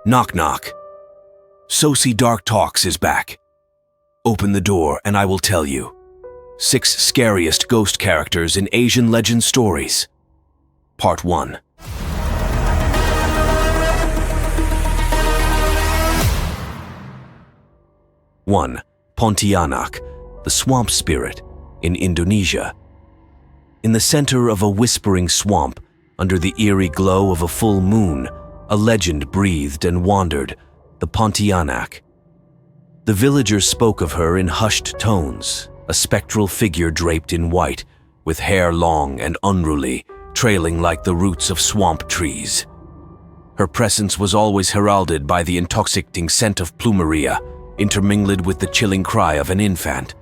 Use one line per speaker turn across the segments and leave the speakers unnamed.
Knock knock. Socy Dark Talks is back. Open the door and I will tell you. 6 scariest ghost characters in Asian legend stories. Part 1. One, Pontianak, the swamp spirit, in Indonesia. In the center of a whispering swamp, under the eerie glow of a full moon, a legend breathed and wandered, the Pontianak. The villagers spoke of her in hushed tones, a spectral figure draped in white, with hair long and unruly, trailing like the roots of swamp trees. Her presence was always heralded by the intoxicating scent of plumeria, intermingled with the chilling cry of an infant.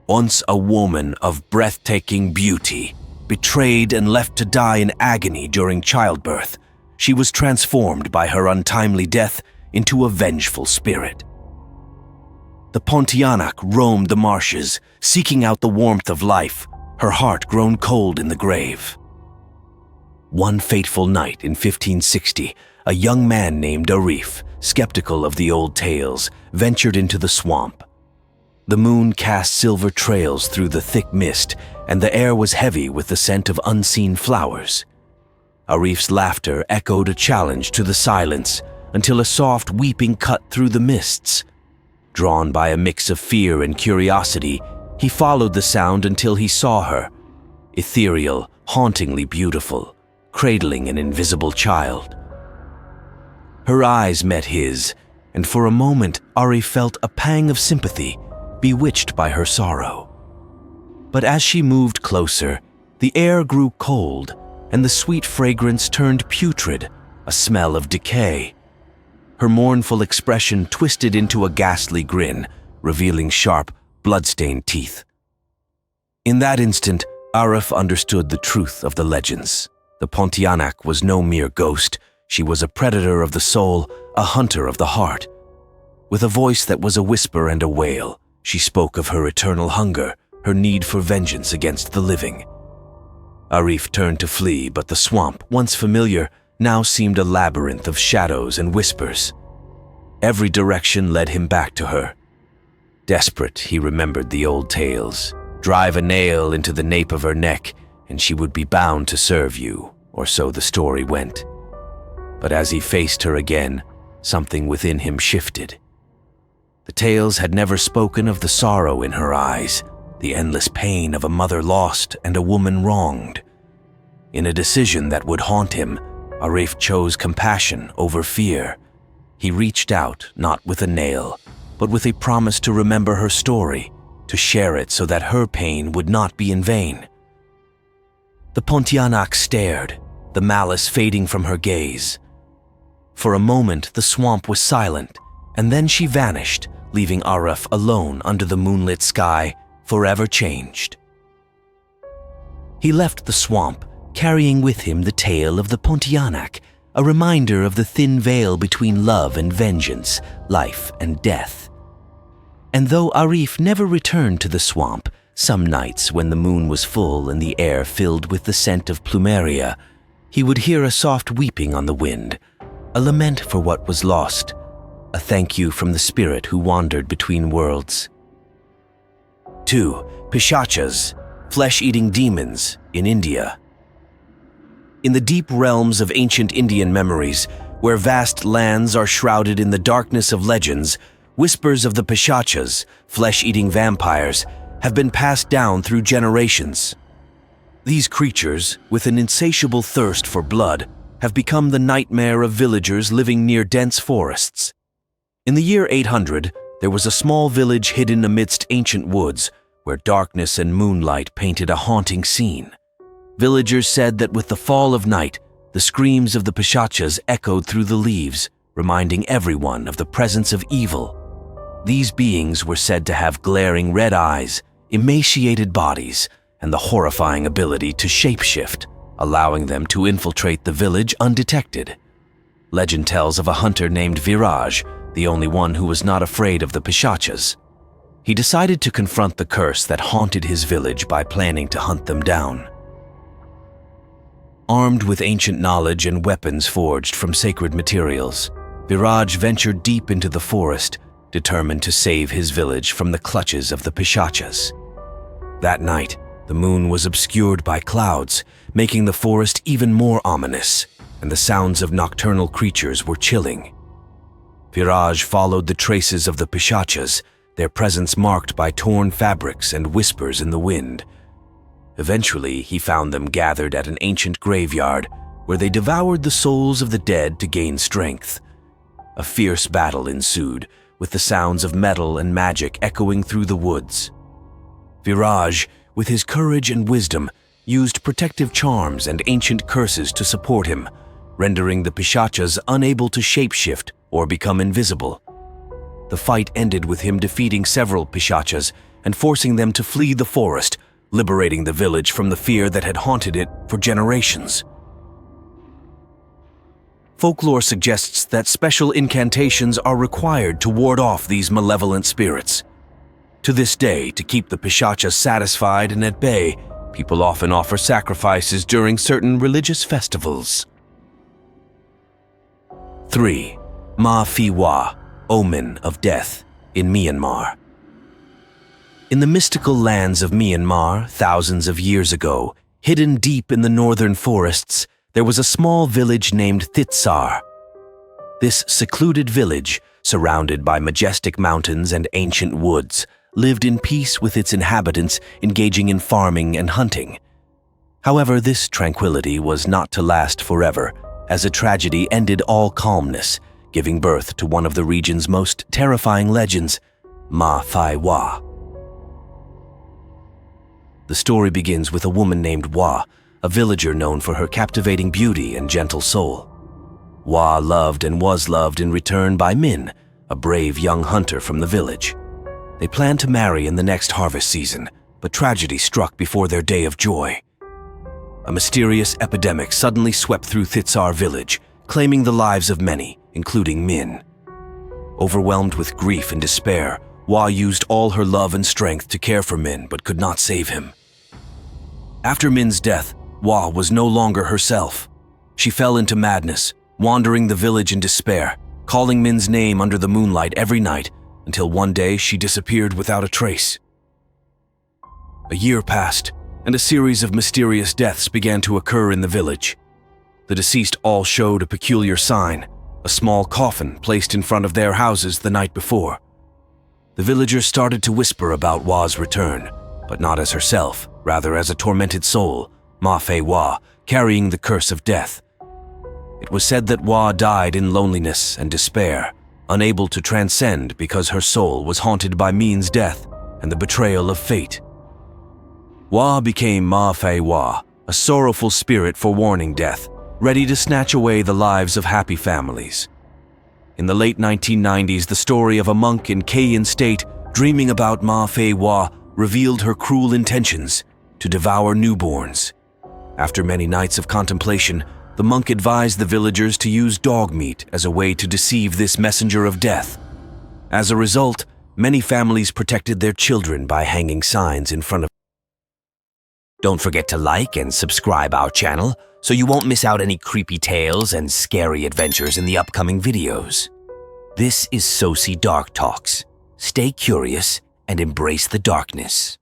Once a woman of breathtaking beauty, betrayed and left to die in agony during childbirth, she was transformed by her untimely death into a vengeful spirit. The Pontianak roamed the marshes, seeking out the warmth of life, her heart grown cold in the grave. One fateful night in 1560, a young man named Arif, skeptical of the old tales, ventured into the swamp. The moon cast silver trails through the thick mist, and the air was heavy with the scent of unseen flowers. Arif's laughter echoed a challenge to the silence until a soft weeping cut through the mists. Drawn by a mix of fear and curiosity, he followed the sound until he saw her, ethereal, hauntingly beautiful, cradling an invisible child. Her eyes met his, and for a moment Arif felt a pang of sympathy, bewitched by her sorrow. But as she moved closer, the air grew cold, and the sweet fragrance turned putrid, a smell of decay. Her mournful expression twisted into a ghastly grin, revealing sharp, blood-stained teeth. In that instant, Arif understood the truth of the legends. The Pontianak was no mere ghost. She was a predator of the soul, a hunter of the heart. With a voice that was a whisper and a wail, she spoke of her eternal hunger, her need for vengeance against the living. Arif turned to flee, but the swamp, once familiar, now seemed a labyrinth of shadows and whispers. Every direction led him back to her. Desperate, he remembered the old tales. Drive a nail into the nape of her neck, and she would be bound to serve you, or so the story went. But as he faced her again, something within him shifted. The tales had never spoken of the sorrow in her eyes, the endless pain of a mother lost and a woman wronged. In a decision that would haunt him, Arif chose compassion over fear. He reached out, not with a nail, but with a promise to remember her story, to share it so that her pain would not be in vain. The Pontianak stared, the malice fading from her gaze. For a moment, the swamp was silent, and then she vanished, leaving Arif alone under the moonlit sky, forever changed. He left the swamp, carrying with him the tale of the Pontianak, a reminder of the thin veil between love and vengeance, life and death. And though Arif never returned to the swamp, some nights when the moon was full and the air filled with the scent of plumeria, he would hear a soft weeping on the wind, a lament for what was lost, a thank you from the spirit who wandered between worlds. 2. Pishachas, flesh-eating demons, in India. In the deep realms of ancient Indian memories, where vast lands are shrouded in the darkness of legends, whispers of the Pishachas, flesh-eating vampires, have been passed down through generations. These creatures, with an insatiable thirst for blood, have become the nightmare of villagers living near dense forests. In the year 800, there was a small village hidden amidst ancient woods, where darkness and moonlight painted a haunting scene. Villagers said that with the fall of night, the screams of the Pishachas echoed through the leaves, reminding everyone of the presence of evil. These beings were said to have glaring red eyes, emaciated bodies, and the horrifying ability to shapeshift, allowing them to infiltrate the village undetected. Legend tells of a hunter named Viraj, the only one who was not afraid of the Pishachas. He decided to confront the curse that haunted his village by planning to hunt them down. Armed with ancient knowledge and weapons forged from sacred materials, Viraj ventured deep into the forest, determined to save his village from the clutches of the Pishachas. That night, the moon was obscured by clouds, making the forest even more ominous, and the sounds of nocturnal creatures were chilling. Viraj followed the traces of the Pishachas, their presence marked by torn fabrics and whispers in the wind. Eventually, he found them gathered at an ancient graveyard, where they devoured the souls of the dead to gain strength. A fierce battle ensued, with the sounds of metal and magic echoing through the woods. Viraj, with his courage and wisdom, used protective charms and ancient curses to support him, rendering the Pishachas unable to shapeshift or become invisible. The fight ended with him defeating several Pishachas and forcing them to flee the forest, liberating the village from the fear that had haunted it for generations. Folklore suggests that special incantations are required to ward off these malevolent spirits. To this day, to keep the Pishachas satisfied and at bay, people often offer sacrifices during certain religious festivals. 3. 𝐒𝐭𝐨𝐫𝐢𝐚, Omen of Death, in Myanmar. In the mystical lands of Myanmar, thousands of years ago, hidden deep in the northern forests, there was a small village named 𝐒𝐭𝐨𝐫𝐢𝐚. This secluded village, surrounded by majestic mountains and ancient woods, lived in peace with its inhabitants, engaging in farming and hunting. However, this tranquility was not to last forever, as a tragedy ended all calmness, giving birth to one of the region's most terrifying legends, 𝐒𝐴. The story begins with a woman named 𝐒𝐴, a villager known for her captivating beauty and gentle soul. 𝐒𝐴 loved and was loved in return by Min, a brave young hunter from the village. They planned to marry in the next harvest season, but tragedy struck before their day of joy. A mysterious epidemic suddenly swept through 𝐒𝐭𝐨𝐫𝐢 village, claiming the lives of many, including Min. Overwhelmed with grief and despair, 𝐒𝐴 used all her love and strength to care for Min but could not save him. After Min's death, 𝐒𝐴 was no longer herself. She fell into madness, wandering the village in despair, calling Min's name under the moonlight every night, until one day she disappeared without a trace. A year passed, and a series of mysterious deaths began to occur in the village. The deceased all showed a peculiar sign, a small coffin placed in front of their houses the night before. The villagers started to whisper about 𝐒𝐴's return, but not as herself, rather as a tormented soul, 𝐒𝐴, carrying the curse of death. It was said that 𝐒𝐴 died in loneliness and despair, unable to transcend because her soul was haunted by Min's death and the betrayal of fate. 𝐒𝐴 became 𝐒𝐴, a sorrowful spirit forewarning death, ready to snatch away the lives of happy families. In the late 1990s, the story of a monk in Kayin State dreaming about 𝐒𝐴 revealed her cruel intentions to devour newborns. After many nights of contemplation, the monk advised the villagers to use dog meat as a way to deceive this messenger of death. As a result, many families protected their children by hanging signs in front of. Don't forget to like and subscribe our channel so you won't miss out any creepy tales and scary adventures in the upcoming videos. This is Socy Dark Talks. Stay curious and embrace the darkness.